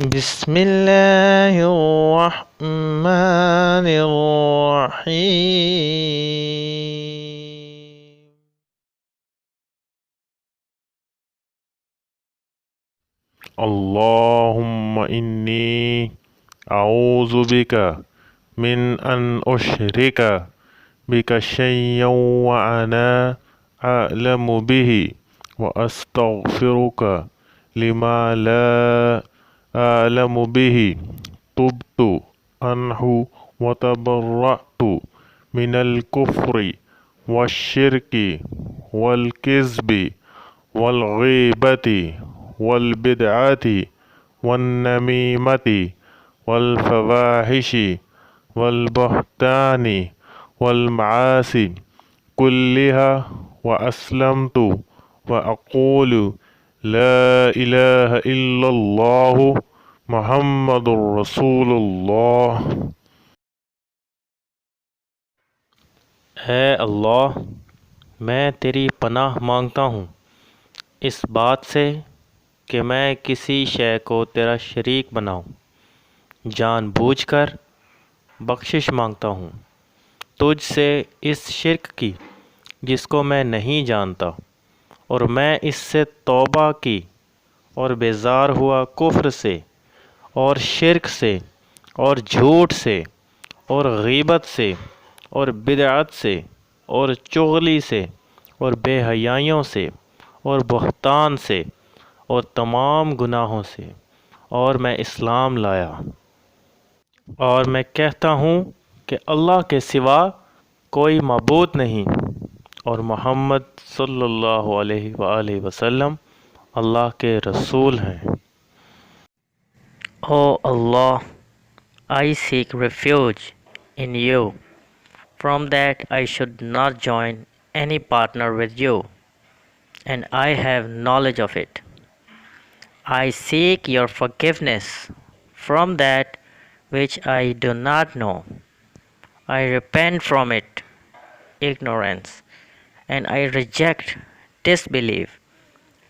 बिस्मिल्लाहिर्रहमानिर्रहीम। अल्लाहुम्मा इन्नी अऊज़ु बिका मिन अन उशरिका बिका शय्यन व अना अअलमु बिही व अस्तगफिरुका लिमा ला अअलमु बिही तुब्तु अन्हु व तबर्रअतु मिनल कुफ्रि वश्शिरकी वल किज़्बि वल ग़ीबति वल बिदअति वन नमीमति वल फ़वाहिशि वल बहतानि वल मआसी कुल्लिहा व अस्लमतु व अक़ूलु ला इलाहा इल्लल्लाहु मुहम्मदुर रसूलुल्लाह। है अल्लाह, मैं तेरी पनाह मांगता हूँ इस बात से कि मैं किसी शय को तेरा शरीक बनाऊँ। जानबूझकर बख्शिश मांगता हूँ तुझ से इस शिर्क की जिसको मैं नहीं जानता, और मैं इससे तौबा की और बेजार हुआ कुफ्र से और शिर्क से और झूठ से और गीबत से और बिदअत से और चुगली से और बेहयाइयों से और बहतान से और तमाम गुनाहों से, और मैं इस्लाम लाया। और मैं कहता हूँ कि अल्लाह के सिवा कोई मबूद नहीं और मोहम्मद सल्लल्लाहु अलैहि वसल्लम अल्लाह के रसूल हैं। O Allah, I seek refuge in you from that I should not join any partner with you, and I have knowledge of it. I seek your forgiveness from that which I do not know. I repent from it, ignorance, and I reject disbelief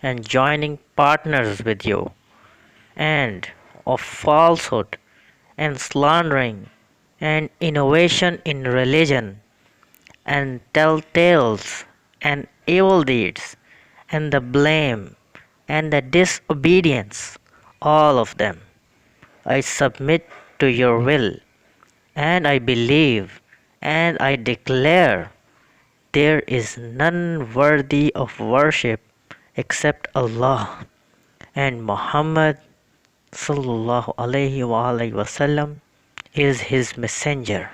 and joining partners with you, and of falsehood and slandering and innovation in religion and telltales and evil deeds and the blame and the disobedience, all of them. I submit to your will, and I believe and I declare there is none worthy of worship except Allah, and Muhammad sallallahu alaihi wasallam is his messenger.